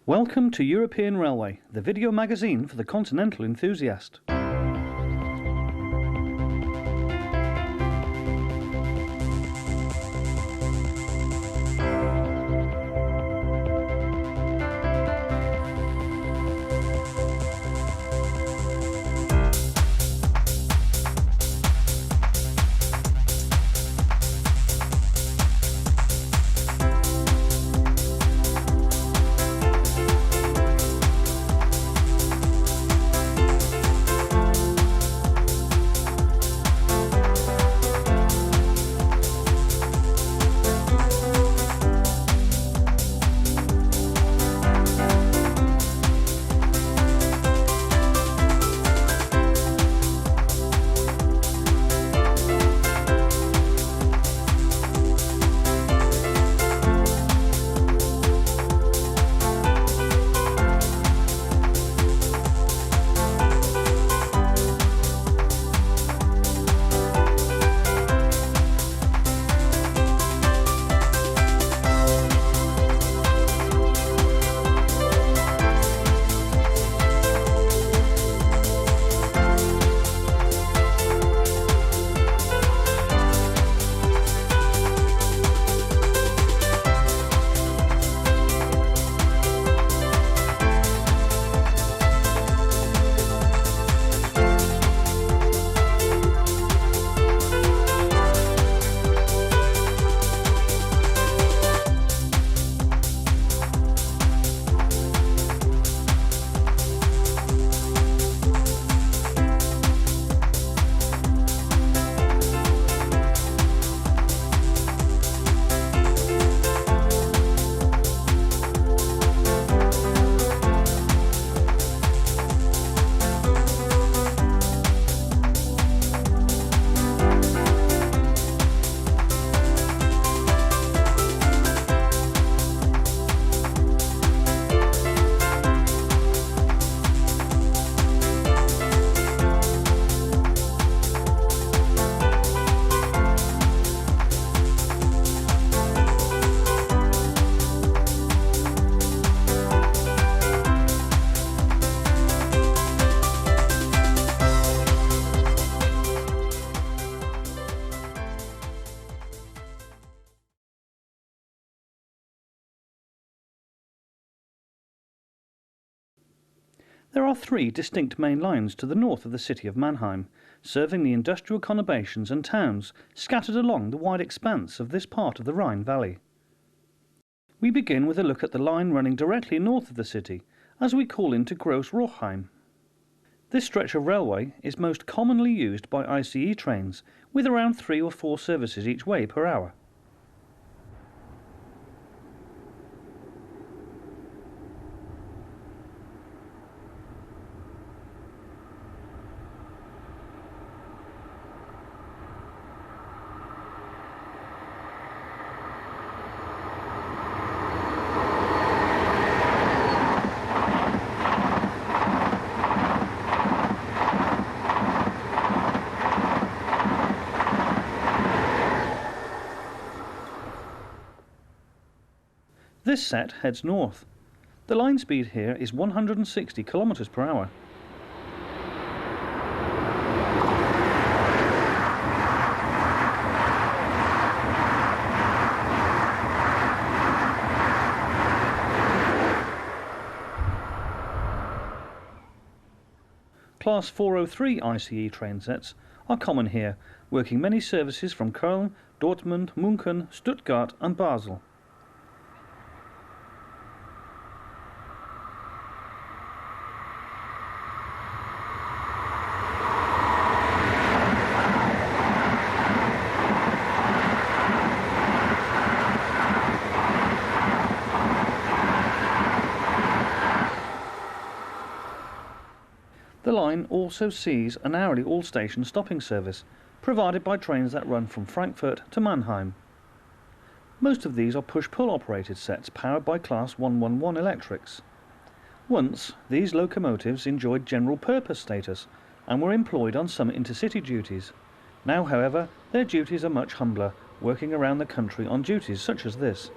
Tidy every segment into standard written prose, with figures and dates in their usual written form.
Welcome to European Railway, the video magazine for the continental enthusiast. There are three distinct main lines to the north of the city of Mannheim, serving the industrial conurbations and towns scattered along the wide expanse of this part of the Rhine Valley. We begin with a look at the line running directly north of the city, as we call into Gross Rochheim. This stretch of railway is most commonly used by ICE trains, with around 3 or 4 services each way per hour. This set heads north. The line speed here is 160 km per hour. Class 403 ICE train sets are common here, working many services from Köln, Dortmund, München, Stuttgart and Basel. The line also sees an hourly all-station stopping service, provided by trains that run from Frankfurt to Mannheim. Most of these are push-pull operated sets powered by Class 111 electrics. Once, these locomotives enjoyed general-purpose status and were employed on some intercity duties. Now, however, their duties are much humbler, working around the country on duties such as this.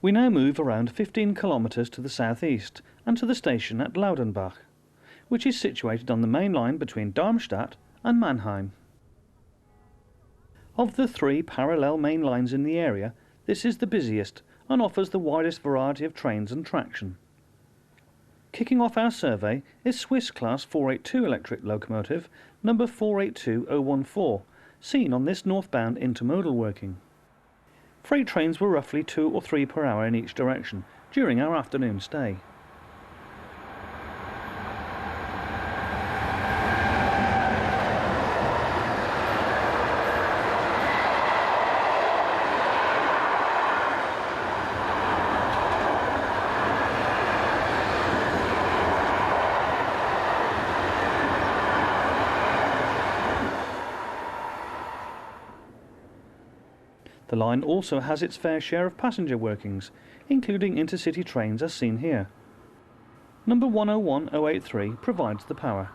We now move around 15 kilometres to the southeast and to the station at Laudenbach, which is situated on the main line between Darmstadt and Mannheim. Of the 3 parallel main lines in the area, this is the busiest and offers the widest variety of trains and traction. Kicking off our survey is Swiss Class 482 electric locomotive number 482014, seen on this northbound intermodal working. Freight trains were roughly 2 or 3 per hour in each direction during our afternoon stay. The line also has its fair share of passenger workings, including intercity trains as seen here. Number 101083 provides the power.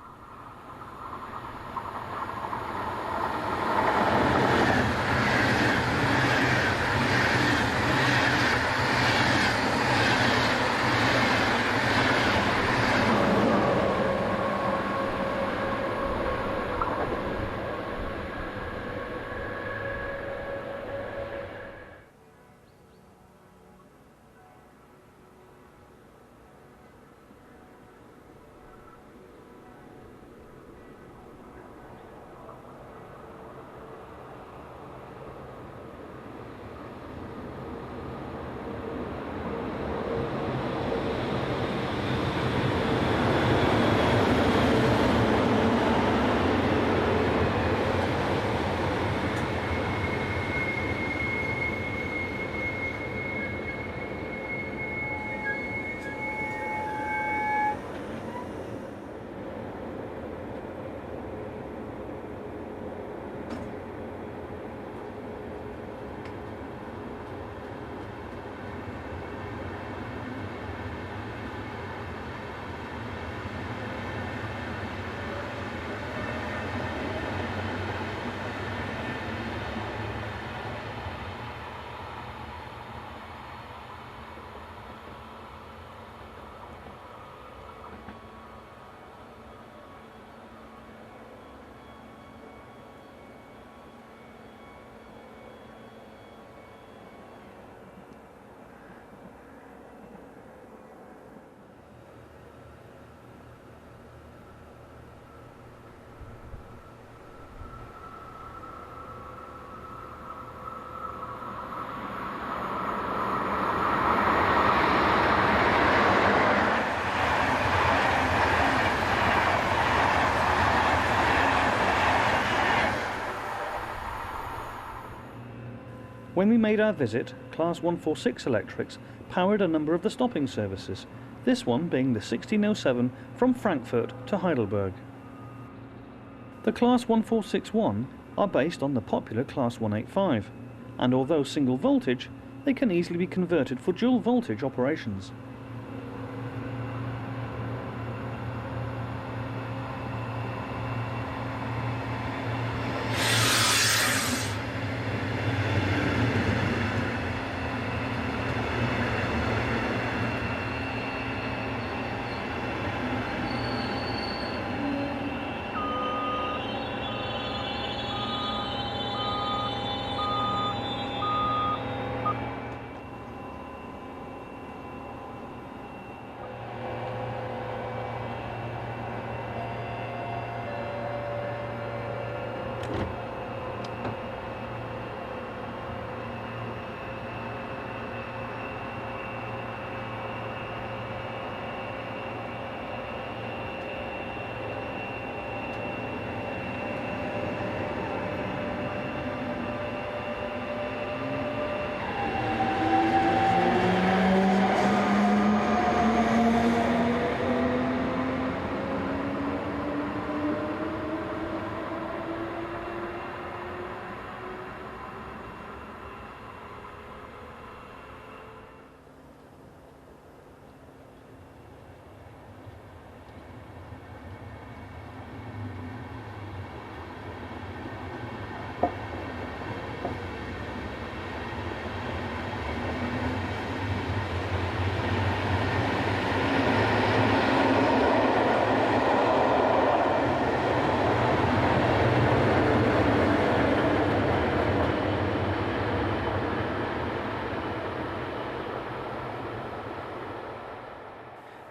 When we made our visit, Class 146 electrics powered a number of the stopping services, this one being the 1607 from Frankfurt to Heidelberg. The Class 1461 are based on the popular Class 185, and although single voltage, they can easily be converted for dual voltage operations.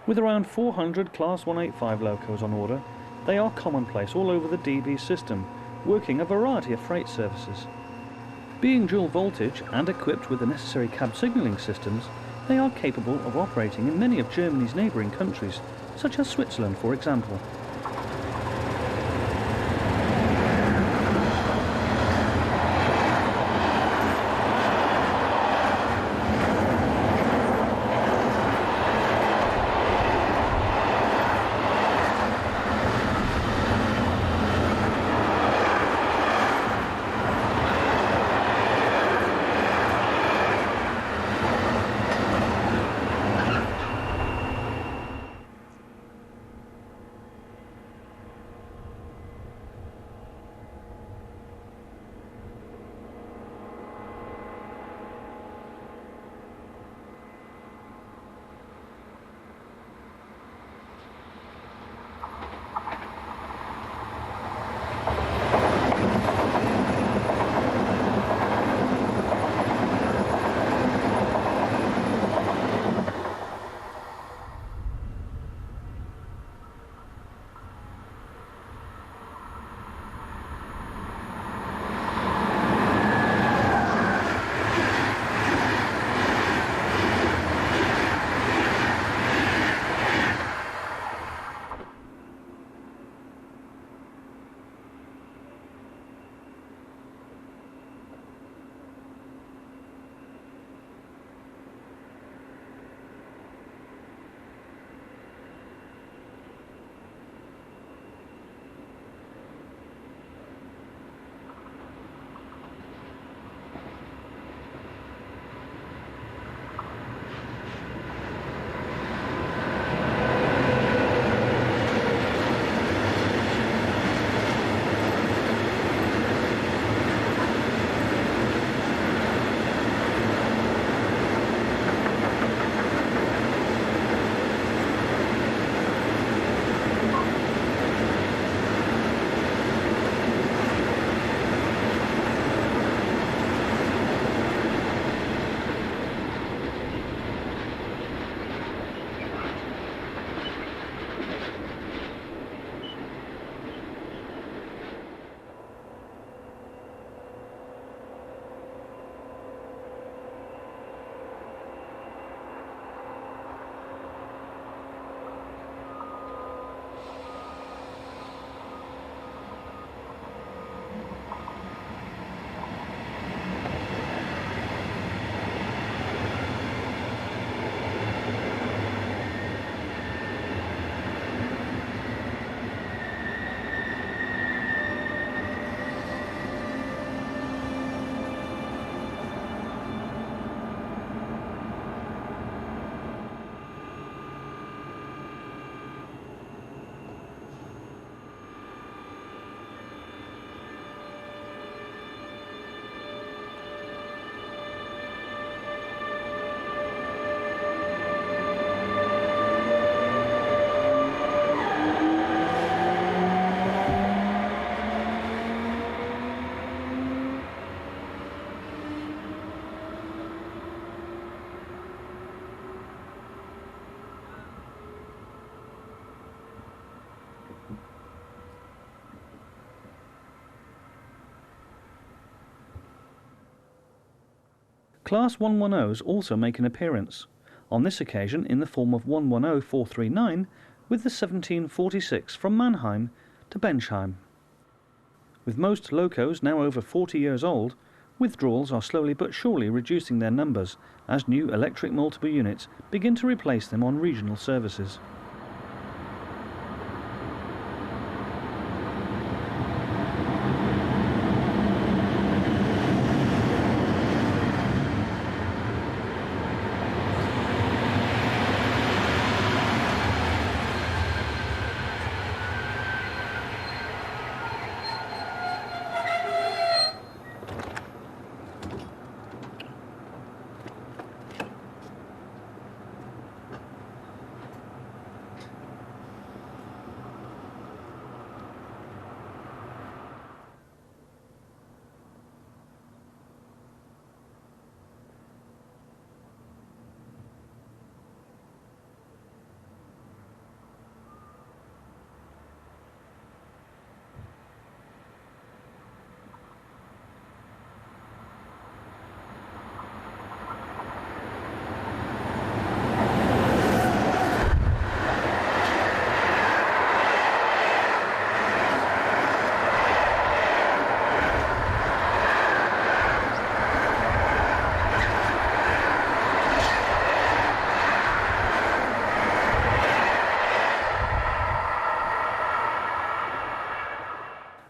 With around 400 Class 185 locos on order, they are commonplace all over the DB system, working a variety of freight services. Being dual voltage and equipped with the necessary cab signalling systems, they are capable of operating in many of Germany's neighbouring countries, such as Switzerland, for example. Class 110s also make an appearance, on this occasion in the form of 110439 with the 1746 from Mannheim to Bensheim. With most locos now over 40 years old, withdrawals are slowly but surely reducing their numbers as new electric multiple units begin to replace them on regional services.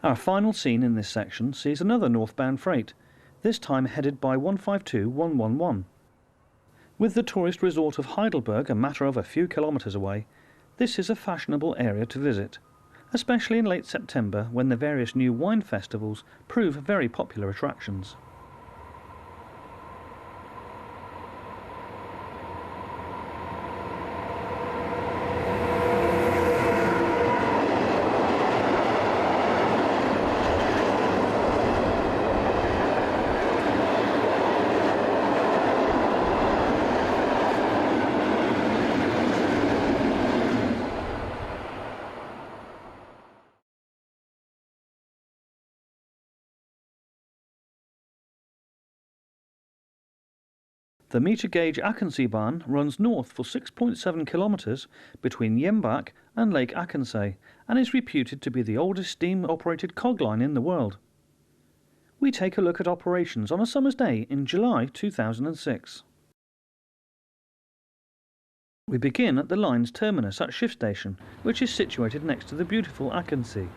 Our final scene in this section sees another northbound freight, this time headed by 152111. With the tourist resort of Heidelberg a matter of a few kilometres away, this is a fashionable area to visit, especially in late September when the various new wine festivals prove very popular attractions. The meter gauge Achensee-Bahn runs north for 6.7 kilometres between Jembach and Lake Achensee and is reputed to be the oldest steam-operated cog line in the world. We take a look at operations on a summer's day in July 2006. We begin at the line's terminus at Schiff Station, which is situated next to the beautiful Achensee.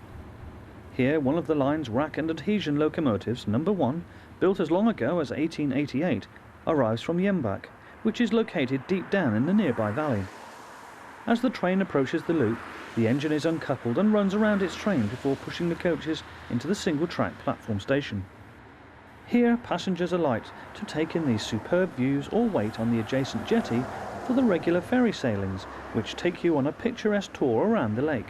Here, one of the line's rack and adhesion locomotives, number 1, built as long ago as 1888, arrives from Jembach, which is located deep down in the nearby valley. As the train approaches the loop, the engine is uncoupled and runs around its train before pushing the coaches into the single-track platform station. Here, passengers alight to take in these superb views or wait on the adjacent jetty for the regular ferry sailings, which take you on a picturesque tour around the lake.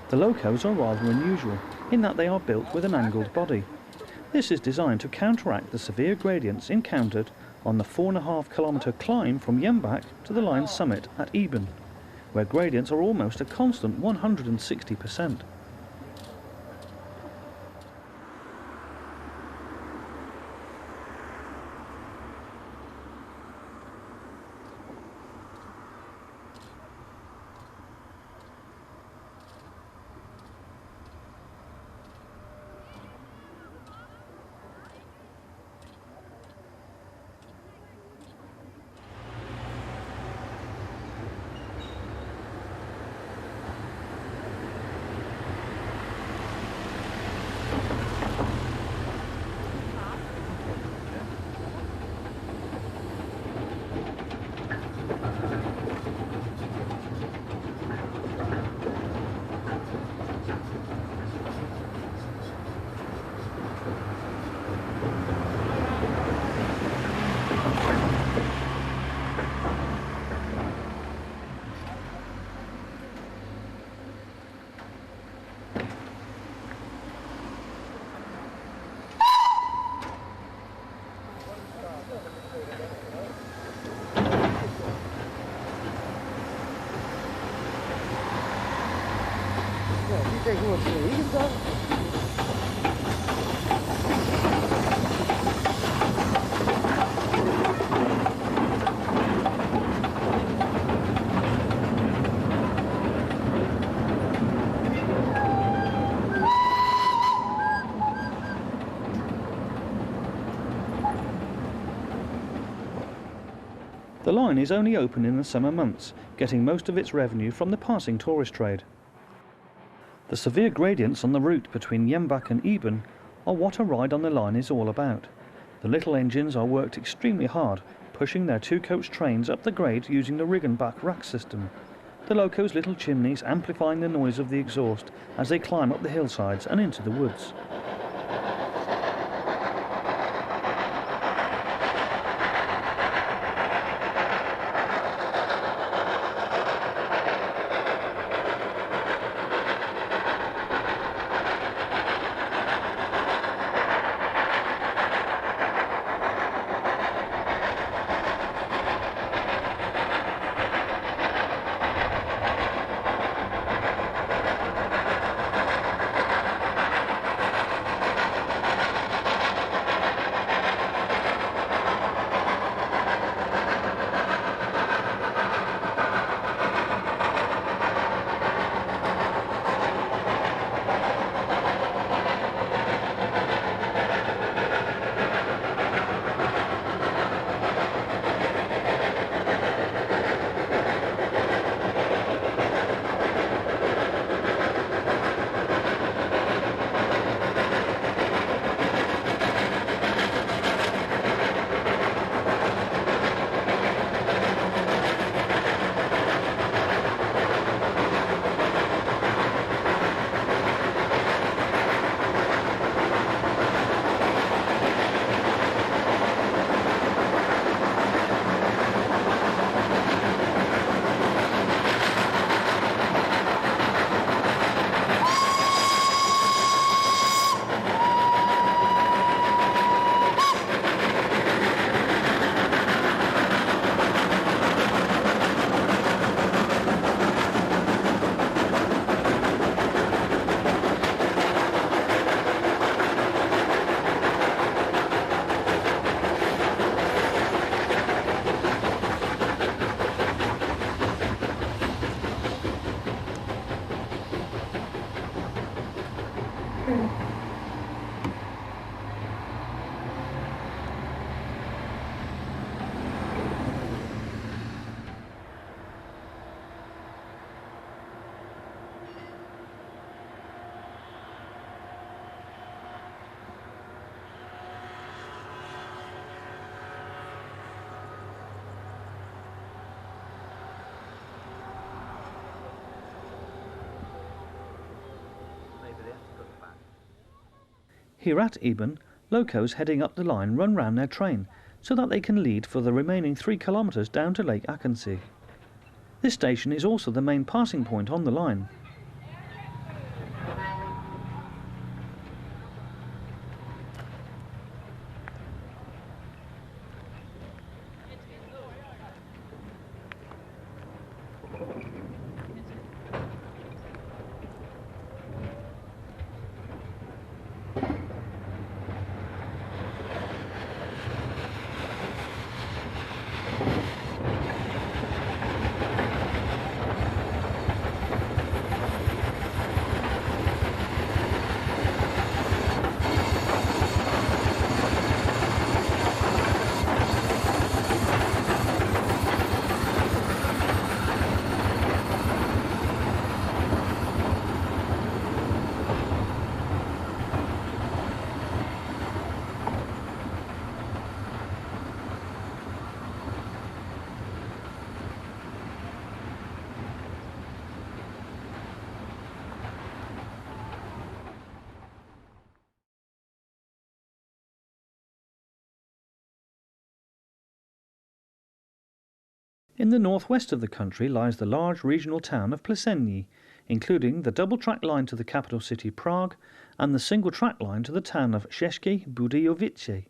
The locos are rather unusual in that they are built with an angled body. This is designed to counteract the severe gradients encountered on the 4.5 kilometre climb from Jembach to the line's summit at Eben, where gradients are almost a constant 160%. The line is only open in the summer months, getting most of its revenue from the passing tourist trade. The severe gradients on the route between Jembach and Eben are what a ride on the line is all about. The little engines are worked extremely hard, pushing their two-coach trains up the grade using the Riggenbach rack system. The loco's little chimneys amplifying the noise of the exhaust as they climb up the hillsides and into the woods. Here at Eben, locos heading up the line run round their train so that they can lead for the remaining 3 kilometres down to Lake Achensee. This station is also the main passing point on the line. In the northwest of the country lies the large regional town of Plzen, including the double-track line to the capital city Prague and the single-track line to the town of Ceské Budojovice.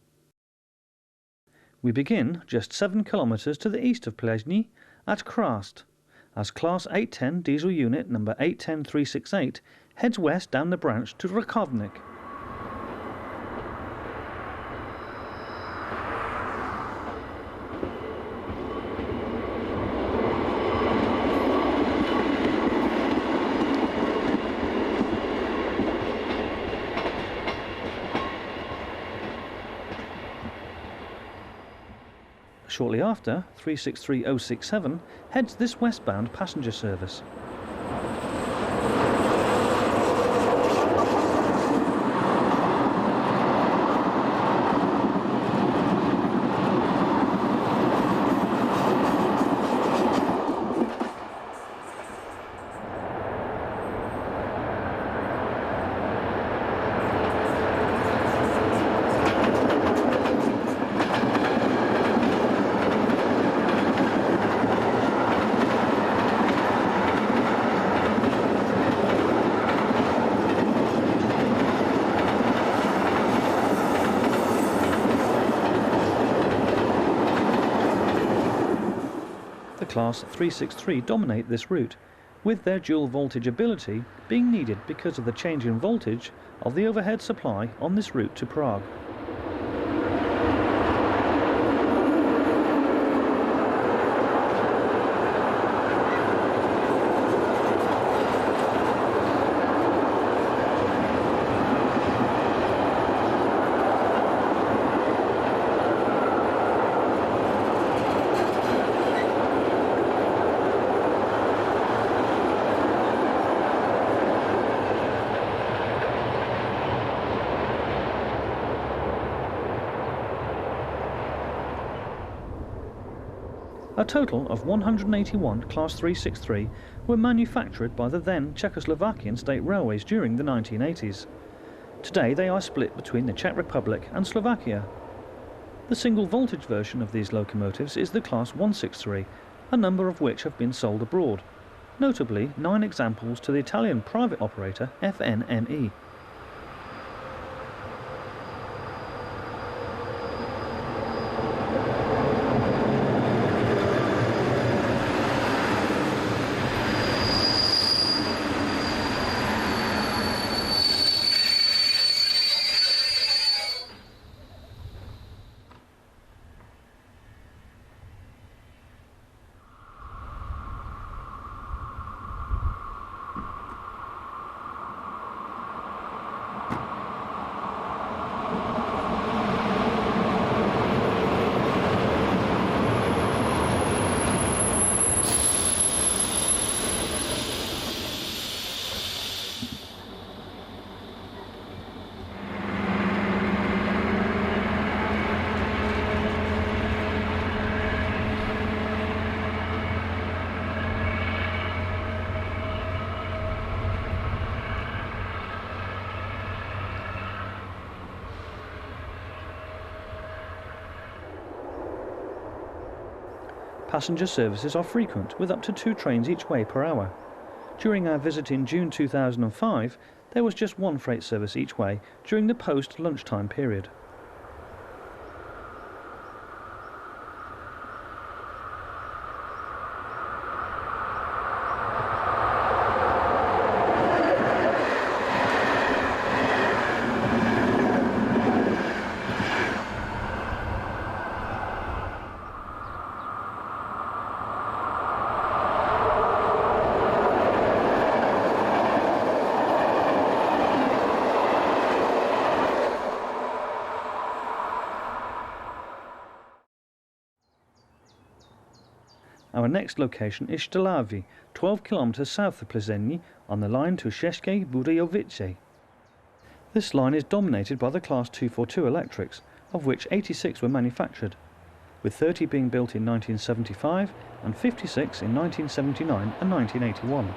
We begin just 7 kilometres to the east of Plzen at Krast, as Class 810 diesel unit number 810368 heads west down the branch to Rakovnik. Shortly after, 363067 heads this westbound passenger service. Class 363 dominate this route, with their dual voltage ability being needed because of the change in voltage of the overhead supply on this route to Prague. A total of 181 Class 363 were manufactured by the then Czechoslovakian State Railways during the 1980s. Today they are split between the Czech Republic and Slovakia. The single voltage version of these locomotives is the Class 163, a number of which have been sold abroad, notably 9 examples to the Italian private operator FNME. Passenger services are frequent, with up to 2 trains each way per hour. During our visit in June 2005, there was just 1 freight service each way during the post-lunchtime period. Our next location is Stalavi, 12 kilometers south of Plzen, on the line to Ceské Budojovice. This line is dominated by the Class 242 electrics, of which 86 were manufactured, with 30 being built in 1975 and 56 in 1979 and 1981.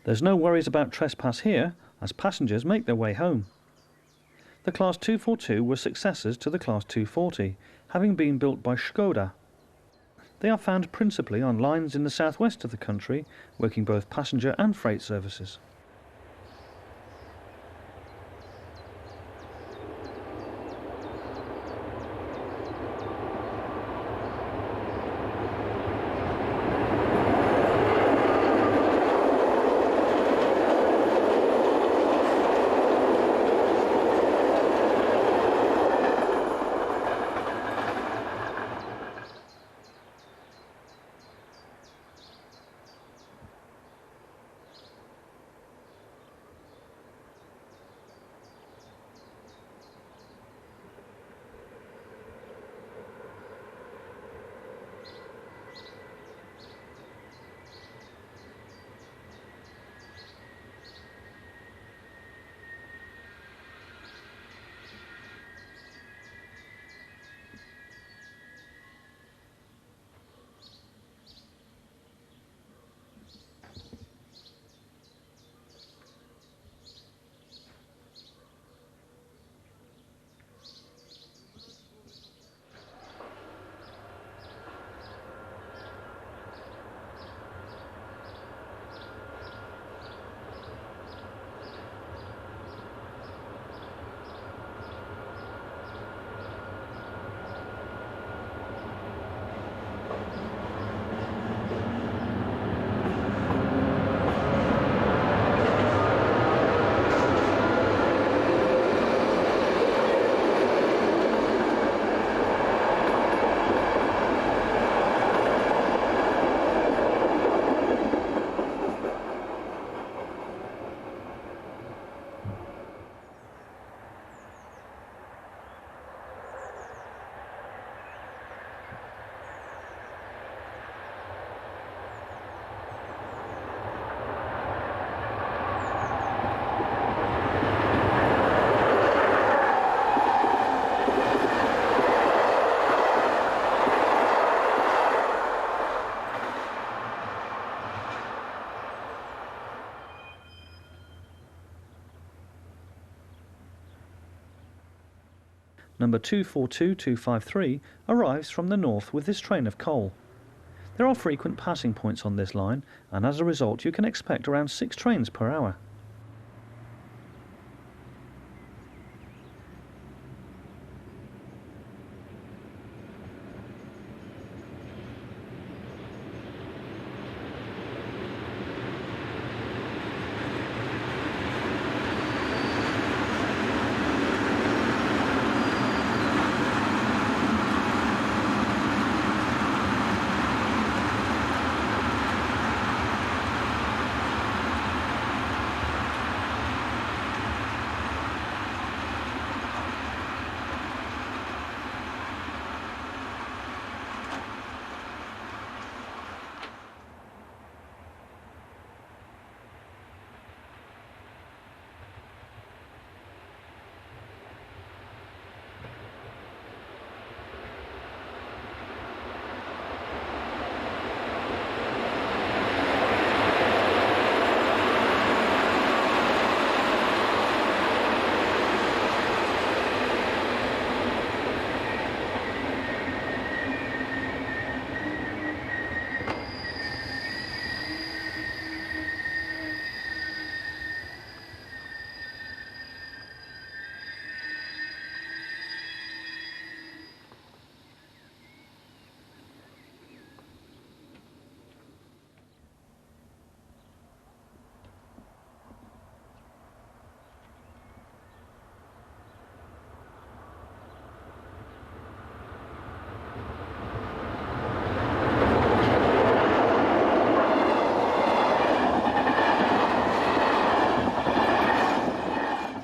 There's no worries about trespass here, as passengers make their way home. The Class 242 were successors to the Class 240, having been built by Škoda. They are found principally on lines in the southwest of the country, working both passenger and freight services. Number 242253 arrives from the north with this train of coal. There are frequent passing points on this line, and as a result you can expect around 6 trains per hour.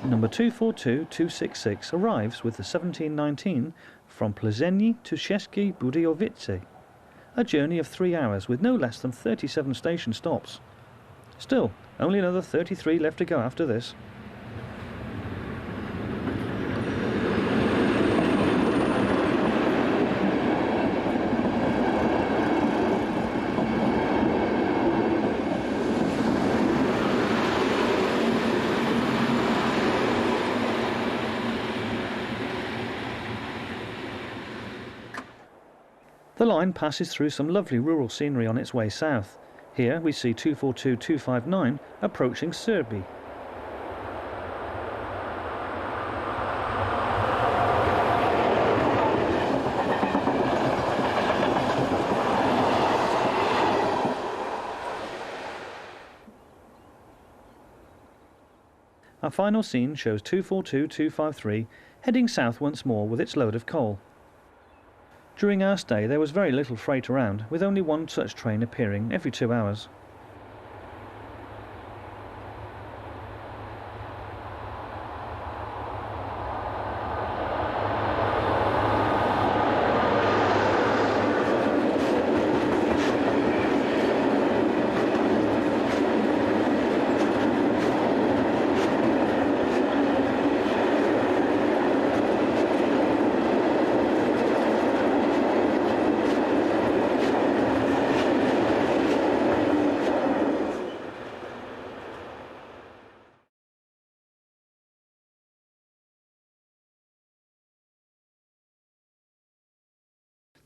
Number 242266 arrives with the 1719 from Plzen to Ceské Budojovice, a journey of 3 hours with no less than 37 station stops. Still, only another 33 left to go after this. The line passes through some lovely rural scenery on its way south. Here we see 242-259 approaching Srbi. Our final scene shows 242-253 heading south once more with its load of coal. During our stay there was very little freight around, with only one such train appearing every 2 hours.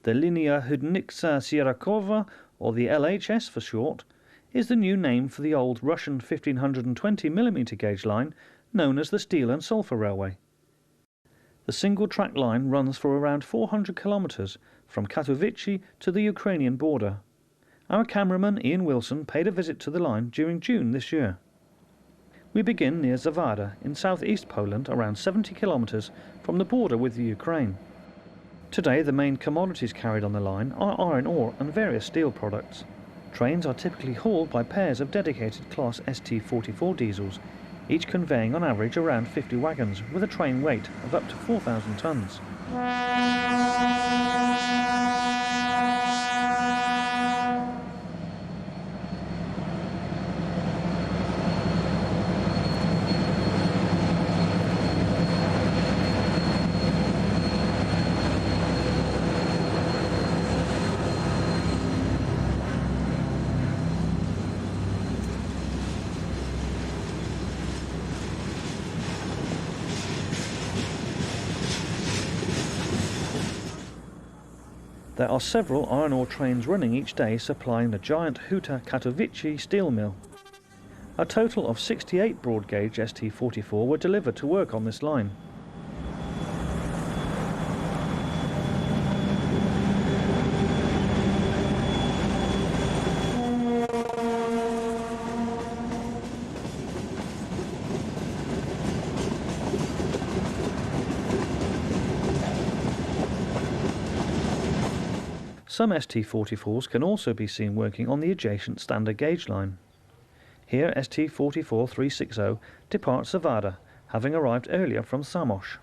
The Linia Hudnica-Sierakova, or the LHS for short, is the new name for the old Russian 1520mm gauge line known as the Steel and Sulphur Railway. The single-track line runs for around 400 kilometres from Katowice to the Ukrainian border. Our cameraman Ian Wilson paid a visit to the line during June this year. We begin near Zawada in southeast Poland, around 70 kilometres from the border with the Ukraine. Today the main commodities carried on the line are iron ore and various steel products. Trains are typically hauled by pairs of dedicated Class ST44 diesels, each conveying on average around 50 wagons with a train weight of up to 4,000 tonnes. There are several iron ore trains running each day supplying the giant Huta Katowice steel mill. A total of 68 broad gauge ST44 were delivered to work on this line. Some ST44s can also be seen working on the adjacent standard gauge line. Here ST44 360 departs Zawada, having arrived earlier from Samos.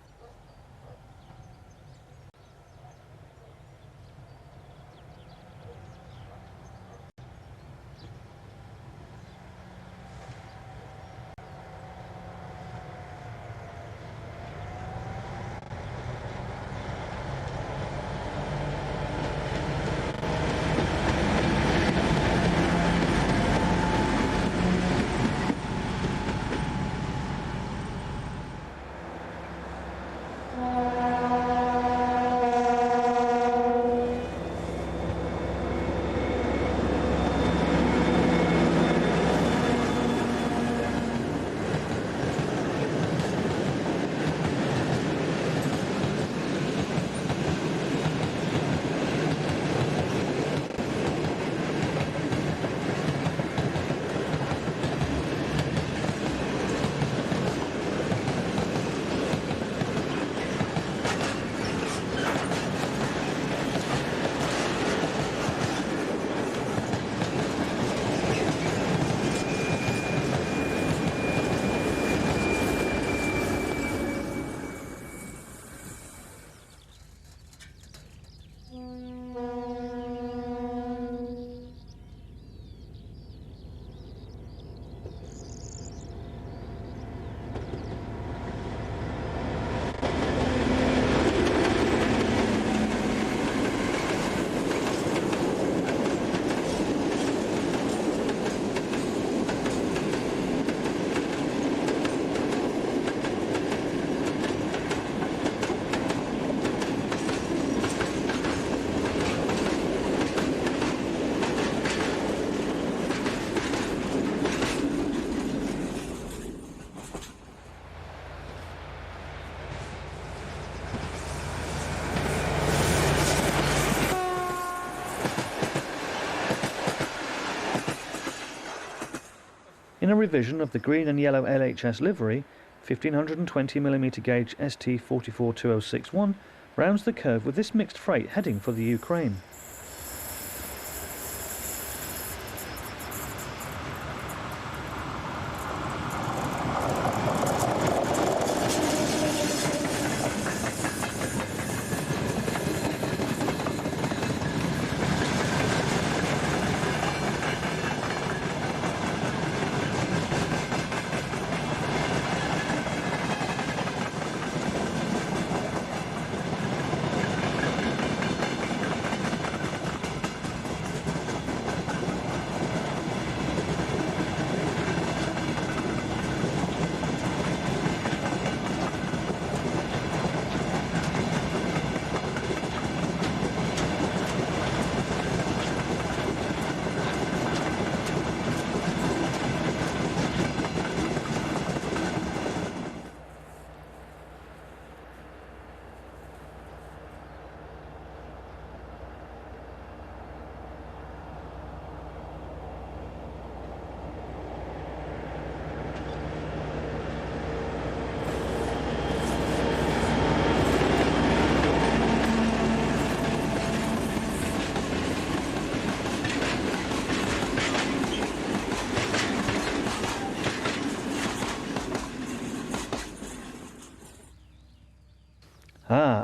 in a revision of the green and yellow LHS livery, 1520mm gauge ST-44-2061 rounds the curve with this mixed freight heading for the Ukraine.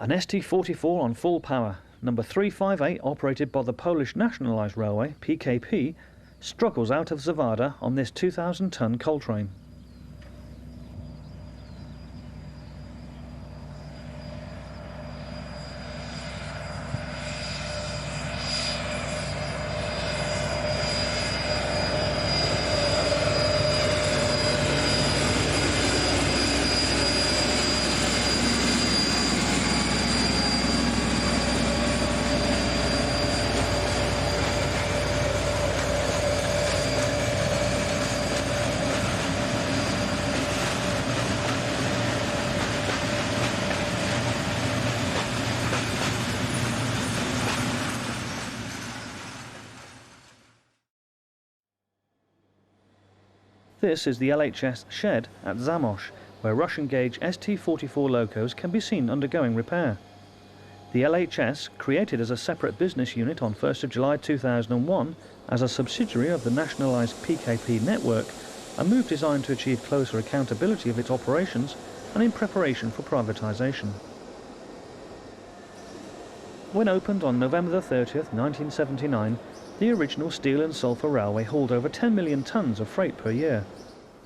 An ST-44 on full power, number 358, operated by the Polish Nationalised Railway, PKP, struggles out of Zawada on this 2,000-ton coal train. This is the LHS shed at Zamość, where Russian gauge ST-44 locos can be seen undergoing repair. The LHS, created as a separate business unit on 1st of July 2001 as a subsidiary of the nationalised PKP network, a move designed to achieve closer accountability of its operations and in preparation for privatisation. When opened on November 30th, 1979, the original Steel and Sulphur railway hauled over 10 million tonnes of freight per year.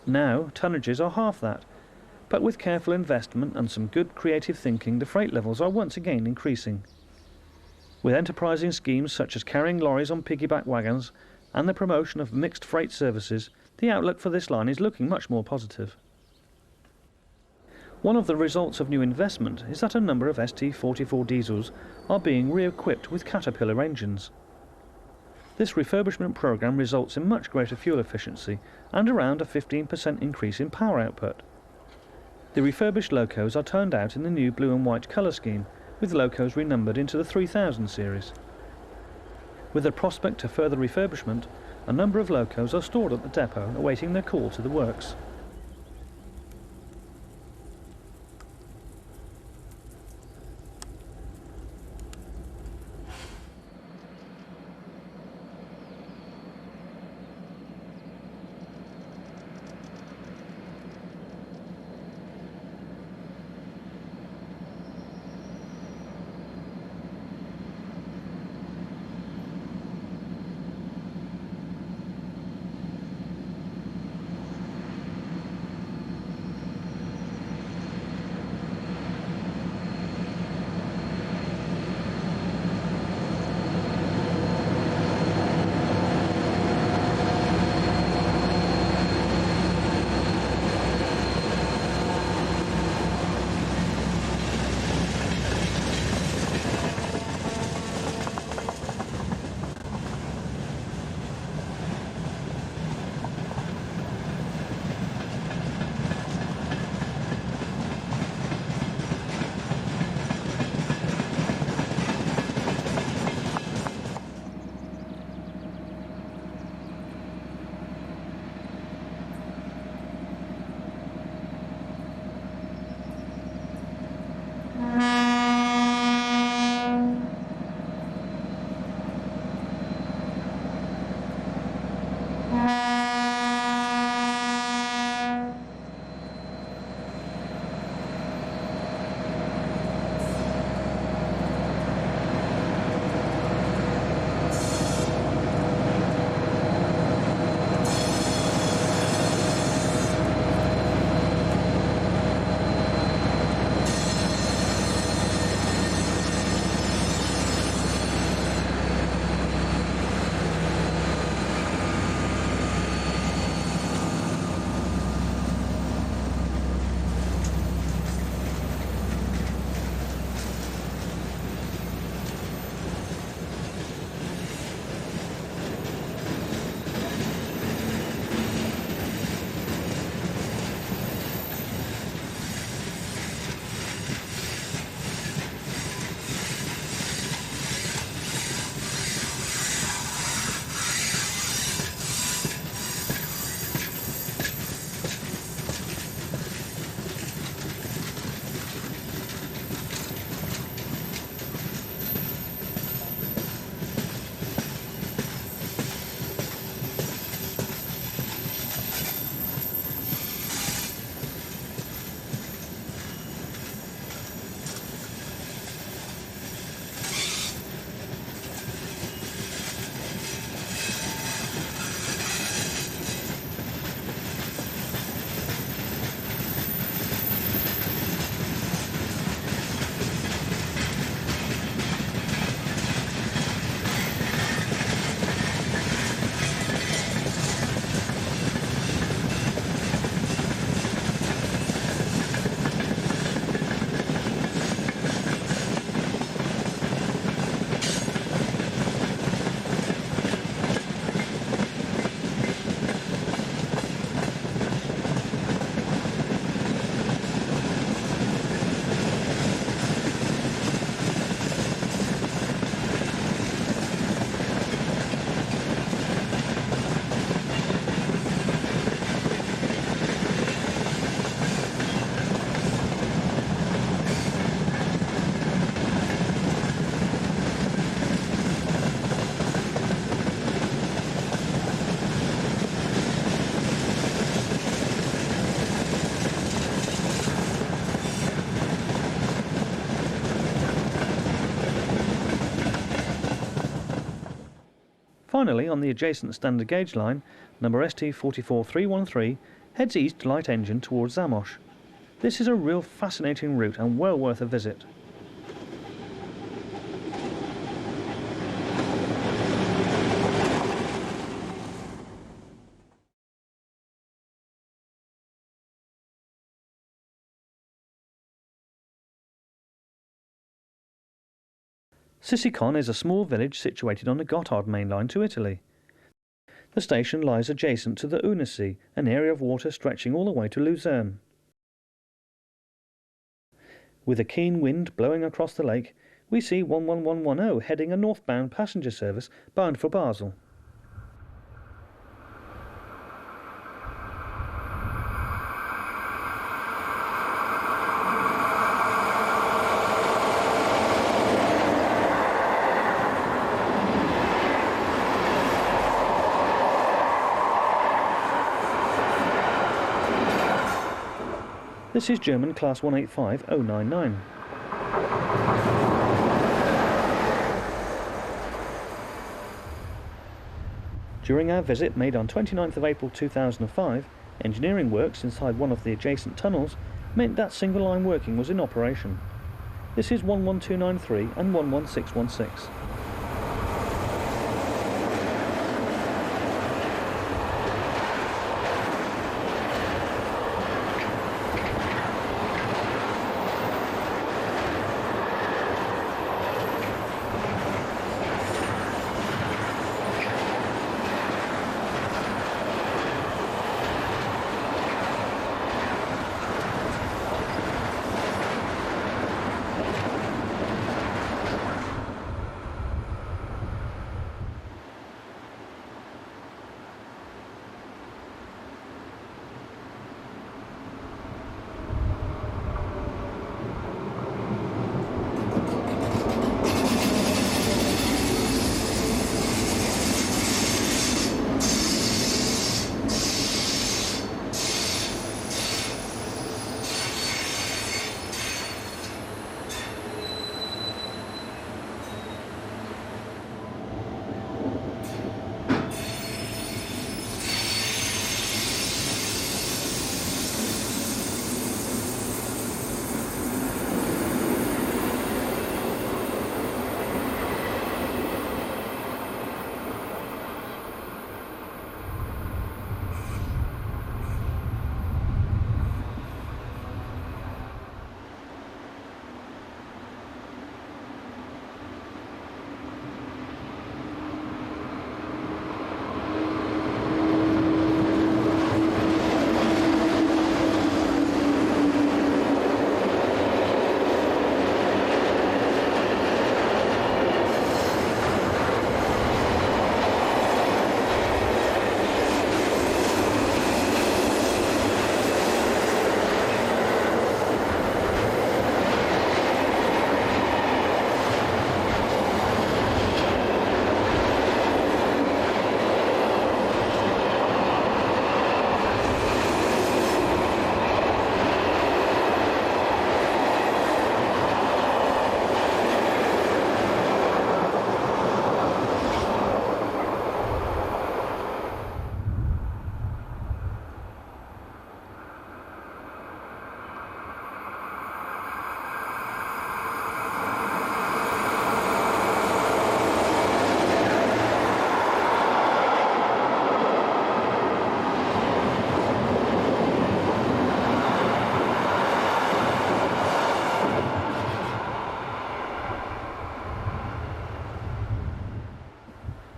Now, tonnages are half that, but with careful investment and some good creative thinking, the freight levels are once again increasing. With enterprising schemes such as carrying lorries on piggyback wagons and the promotion of mixed freight services, the outlook for this line is looking much more positive. One of the results of new investment is that a number of ST-44 diesels are being re-equipped with Caterpillar engines. This refurbishment programme results in much greater fuel efficiency and around a 15% increase in power output. The refurbished locos are turned out in the new blue and white colour scheme, with locos renumbered into the 3000 series. With the prospect of further refurbishment, a number of locos are stored at the depot awaiting their call to the works. Finally, on the adjacent standard gauge line, number ST44313 heads east light engine towards Zamość. This is a real fascinating route and well worth a visit. Sisicon is a small village situated on the Gotthard main line to Italy. The station lies adjacent to the Untitled, an area of water stretching all the way to Luzern. With a keen wind blowing across the lake, we see 11110 heading a northbound passenger service bound for Basel. This is German Class 185099. During our visit made on 29th of April 2005, engineering works inside one of the adjacent tunnels meant that single line working was in operation. This is 11293 and 11616.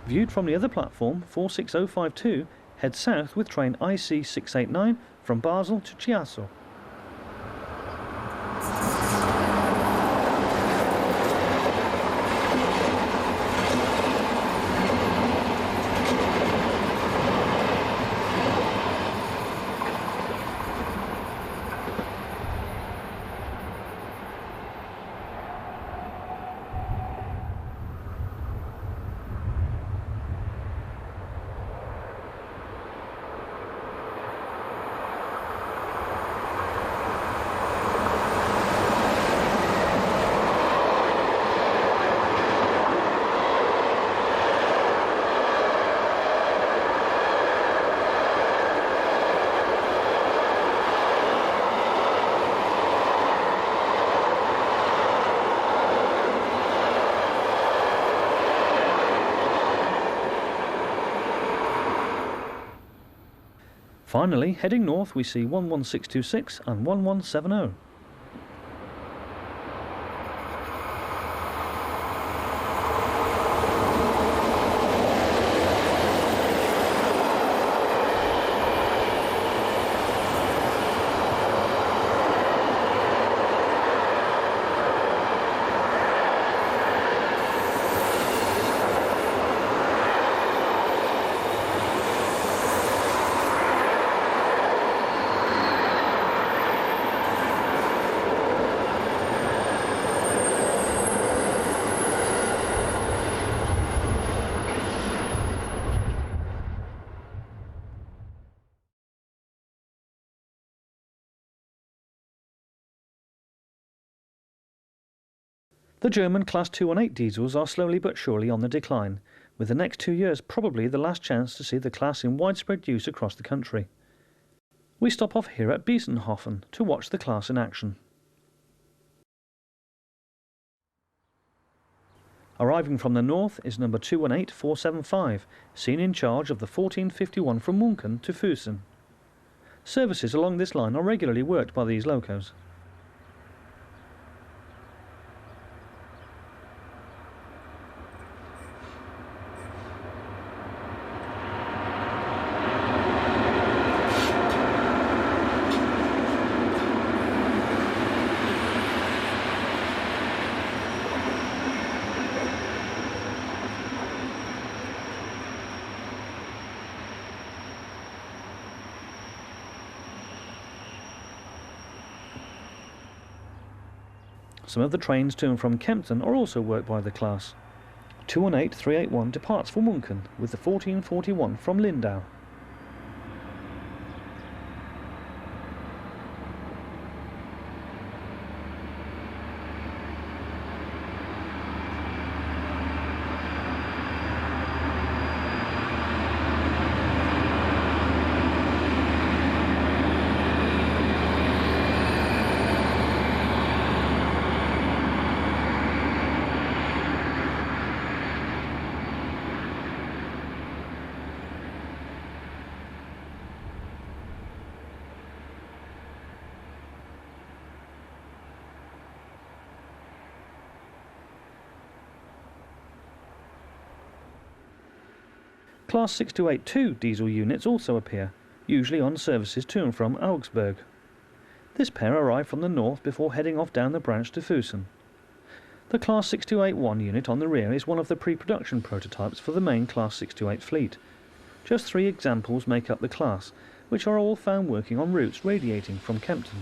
Viewed from the other platform, 46052 heads south with train IC689 from Basel to Chiasso. Finally, heading north, we see 11626 and 1170. The German Class 218 diesels are slowly but surely on the decline, with the next 2 years probably the last chance to see the class in widespread use across the country. We stop off here at Biesenhofen to watch the class in action. Arriving from the north is number 218475, seen in charge of the 1451 from Munchen to Füssen. Services along this line are regularly worked by these locos. Some of the trains to and from Kempten are also worked by the class. 218381 departs for Munchen with the 1441 from Lindau. Class 6282 diesel units also appear, usually on services to and from Augsburg. This pair arrive from the north before heading off down the branch to Füssen. The Class 6281 unit on the rear is one of the pre-production prototypes for the main Class 628 fleet. Just 3 examples make up the class, which are all found working on routes radiating from Kempten.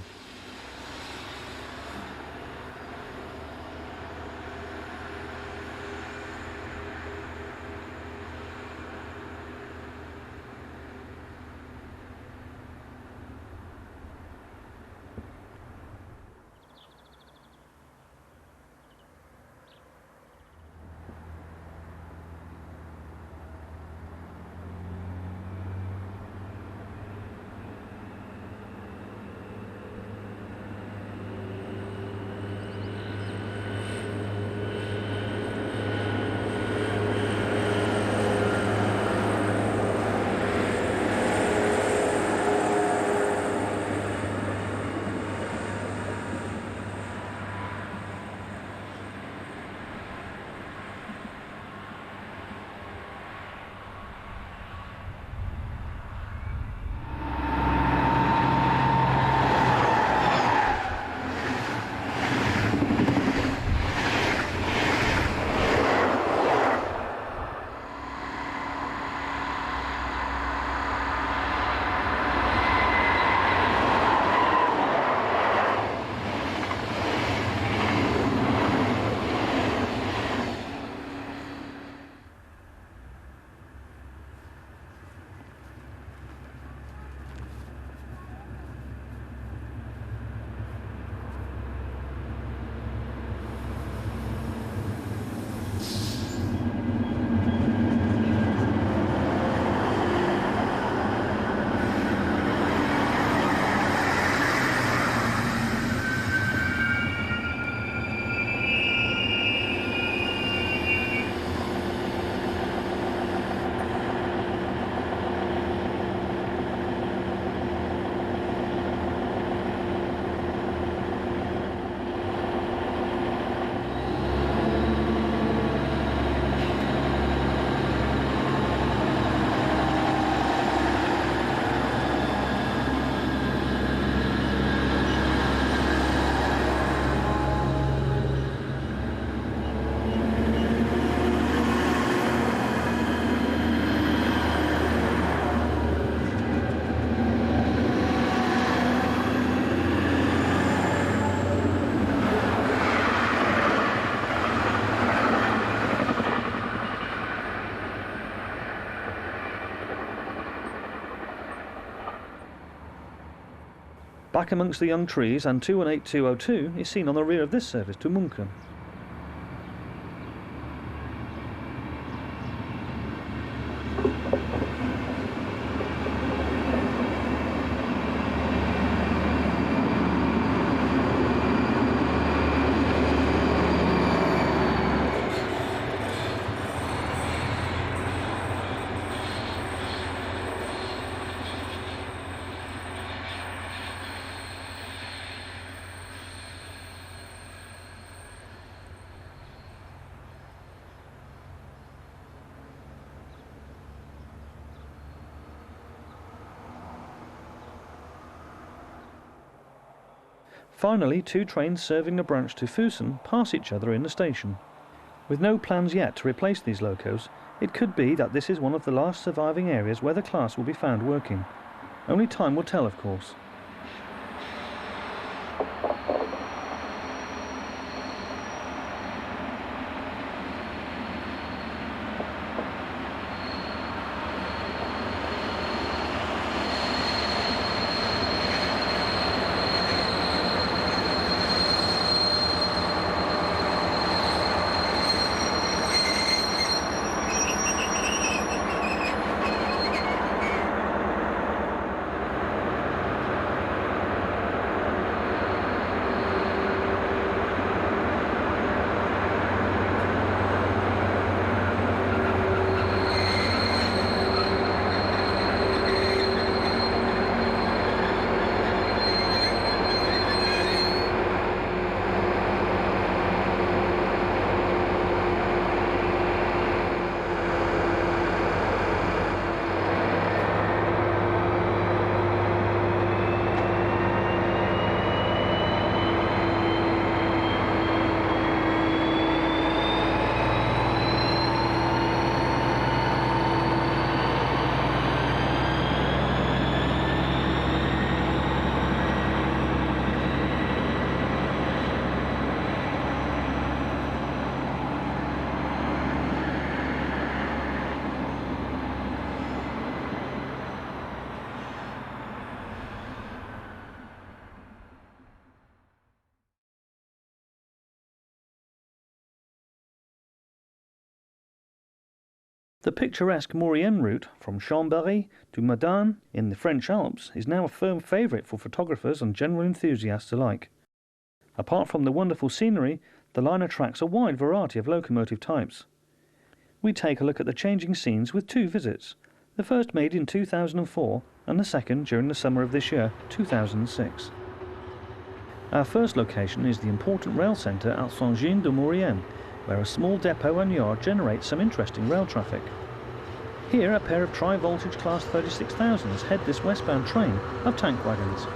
Back amongst the young trees, and 218202 is seen on the rear of this service to Munchen. Finally, two trains serving a branch to Fussen pass each other in the station. With no plans yet to replace these locos, it could be that this is one of the last surviving areas where the class will be found working. Only time will tell, of course. The picturesque Maurienne route from Chambéry to Modane in the French Alps is now a firm favourite for photographers and general enthusiasts alike. Apart from the wonderful scenery, the line attracts a wide variety of locomotive types. We take a look at the changing scenes with two visits, the first made in 2004 and the second during the summer of this year, 2006. Our first location is the important rail centre at Saint-Jean-de-Maurienne, where a small depot and yard generates some interesting rail traffic. Here a pair of tri-voltage class 36,000s head this westbound train of tank wagons.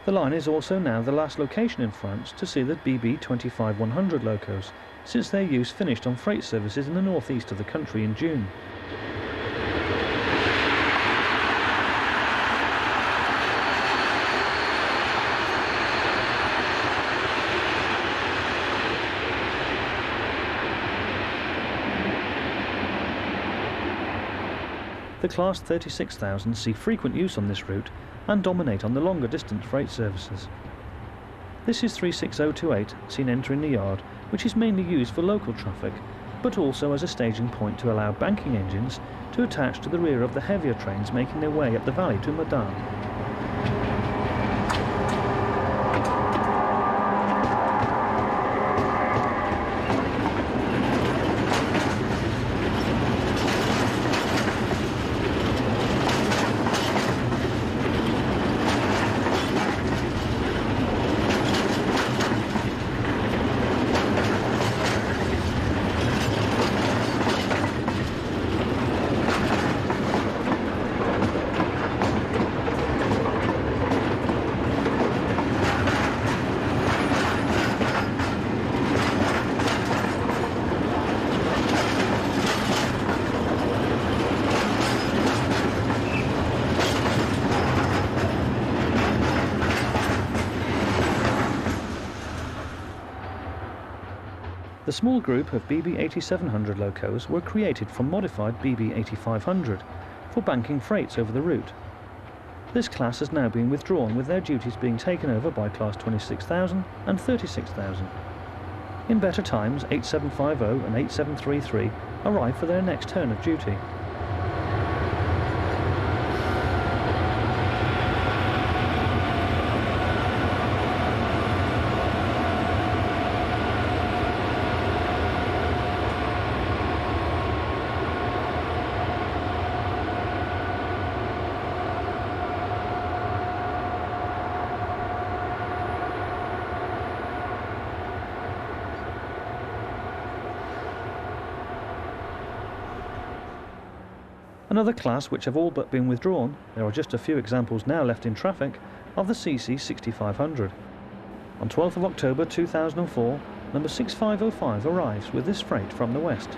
The line is also now the last location in France to see the BB 25-100 locos, since their use finished on freight services in the northeast of the country in June. The Class 36,000 see frequent use on this route and dominate on the longer distance freight services. This is 36028 seen entering the yard, which is mainly used for local traffic, but also as a staging point to allow banking engines to attach to the rear of the heavier trains making their way up the valley to Modane. The small group of BB8700 locos were created from modified BB8500 for banking freights over the route. This class has now been withdrawn, with their duties being taken over by Class 26,000 and 36,000. In better times, 8750 and 8733 arrive for their next turn of duty. Another class which have all but been withdrawn, there are just a few examples now left in traffic, are the CC6500. On 12th of October 2004, number 6505 arrives with this freight from the west.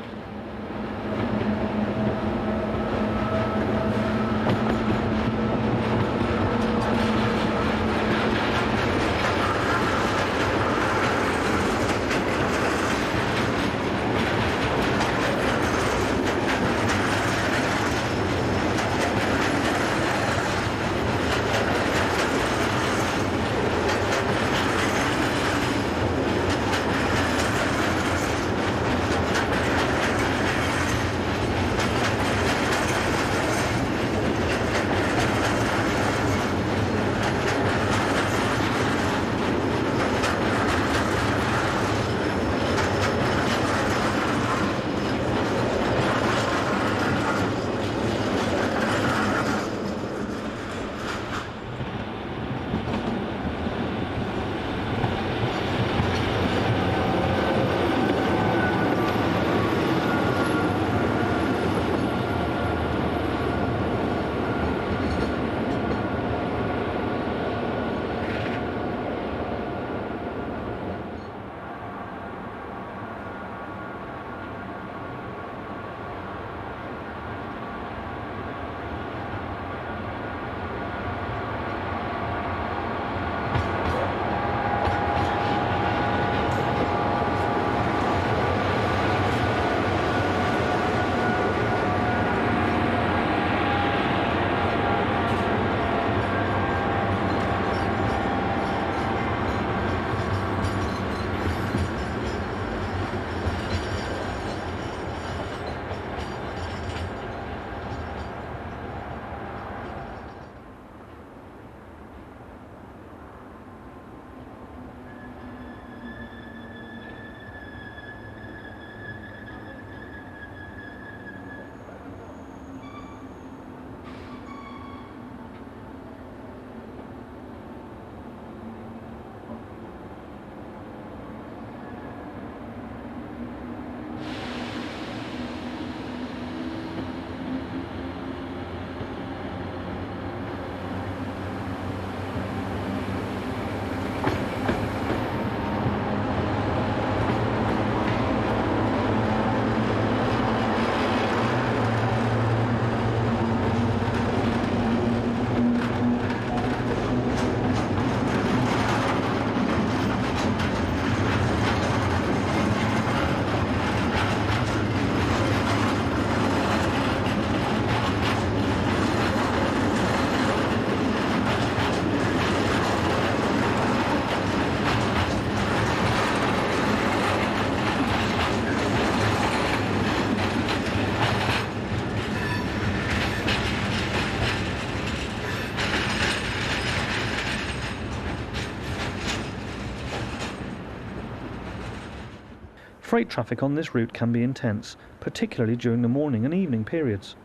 Freight traffic on this route can be intense, particularly during the morning and evening periods.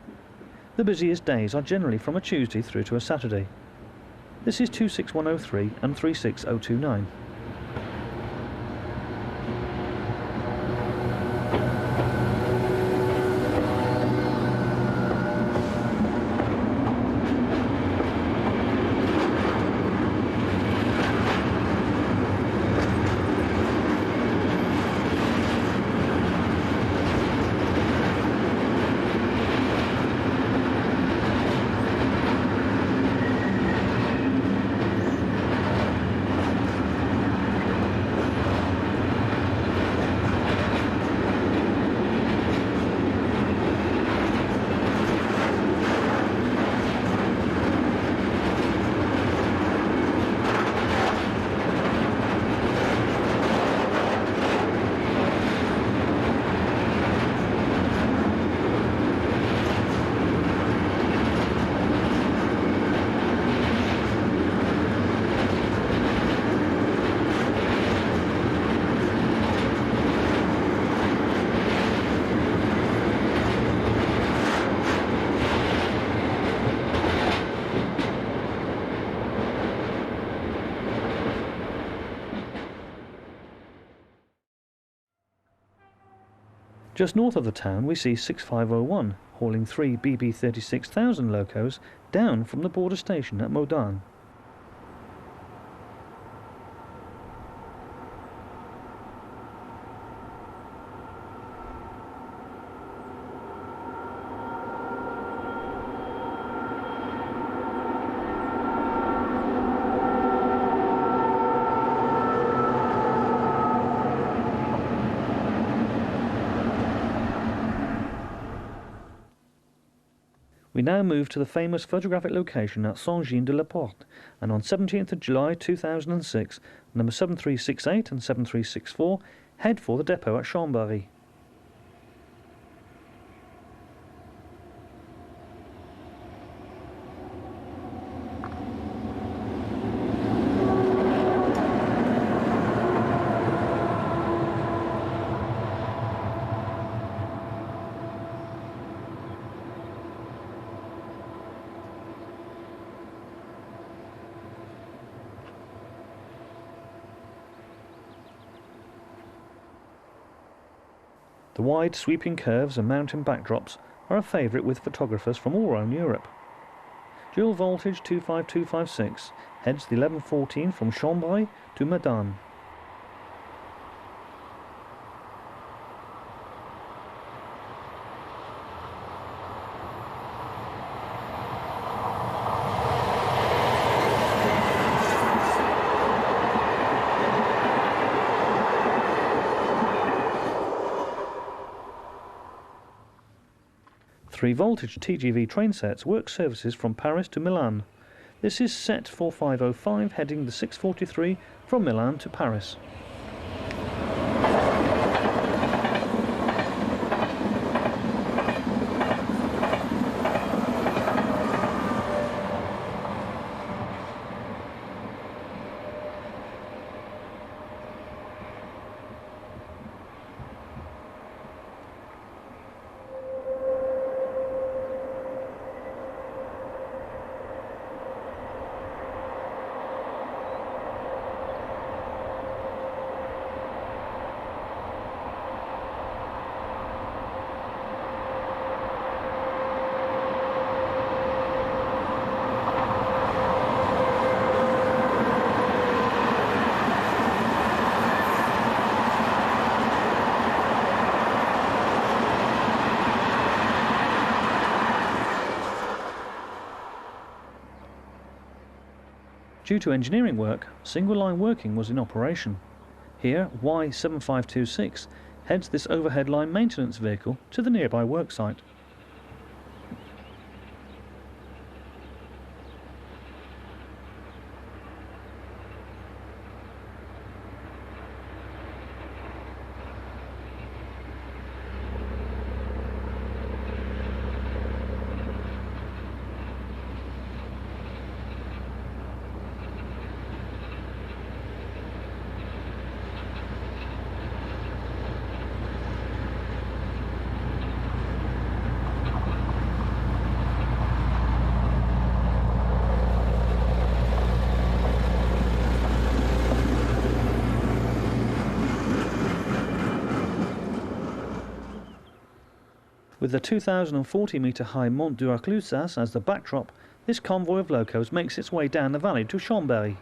The busiest days are generally from a Tuesday through to a Saturday. This is 26103 and 36029. Just north of the town we see 6501, hauling 3 BB36000 locos down from the border station at Modane. We now move to the famous photographic location at Sanji De La Porte, and on 17th of July 2006, number 7368 and 7364 head for the depot at Chambéry. The wide sweeping curves and mountain backdrops are a favourite with photographers from all around Europe. Dual voltage 25256 heads the 1114 from Chambéry to Modane. Three voltage TGV train sets work services from Paris to Milan. This is set 4505 heading the 643 from Milan to Paris. Due to engineering work, single line working was in operation. Here, Y7526 heads this overhead line maintenance vehicle to the nearby worksite. With the 2,040-metre high Mont du Reclusas as the backdrop, this convoy of locos makes its way down the valley to Chambéry.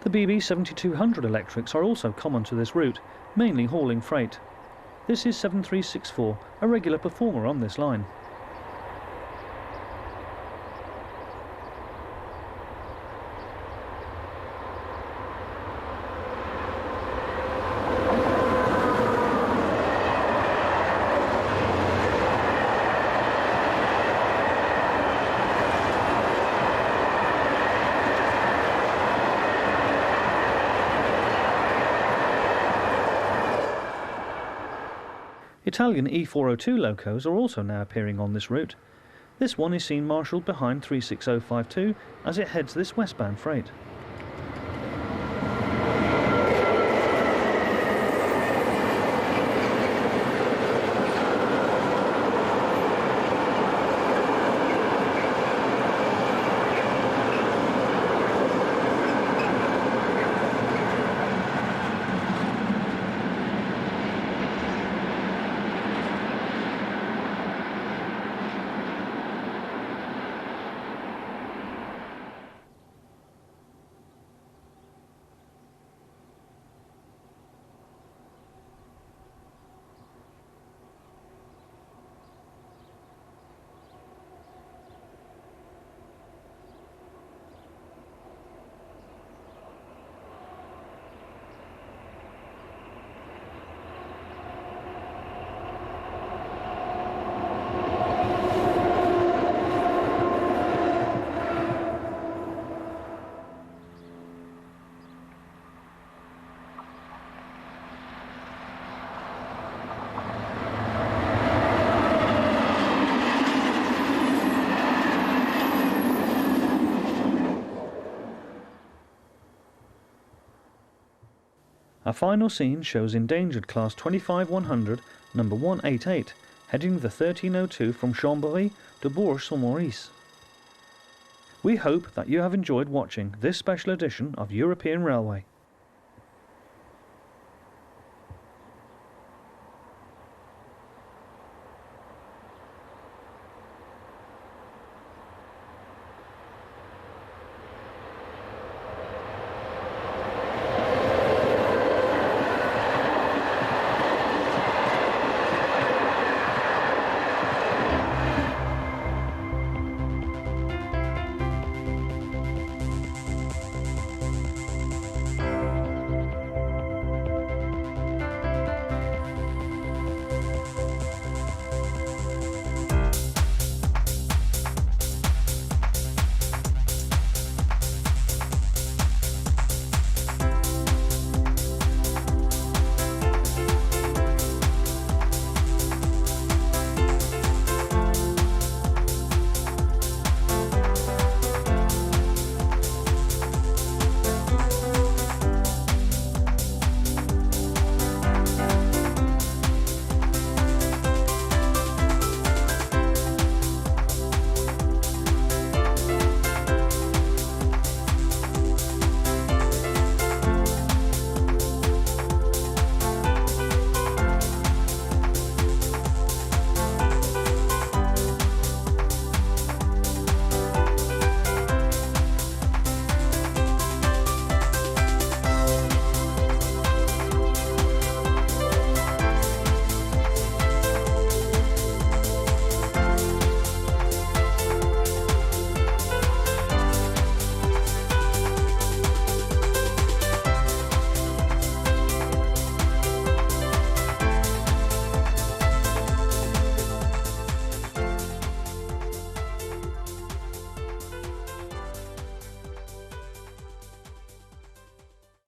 The BB7200 electrics are also common to this route, mainly hauling freight. This is 7364, a regular performer on this line. Italian E402 locos are also now appearing on this route. This one is seen marshalled behind 36052 as it heads this westbound freight. Our final scene shows endangered class 25100 number 188 heading the 1302 from Chambéry to Bourg-Saint-Maurice. We hope that you have enjoyed watching this special edition of European Railway.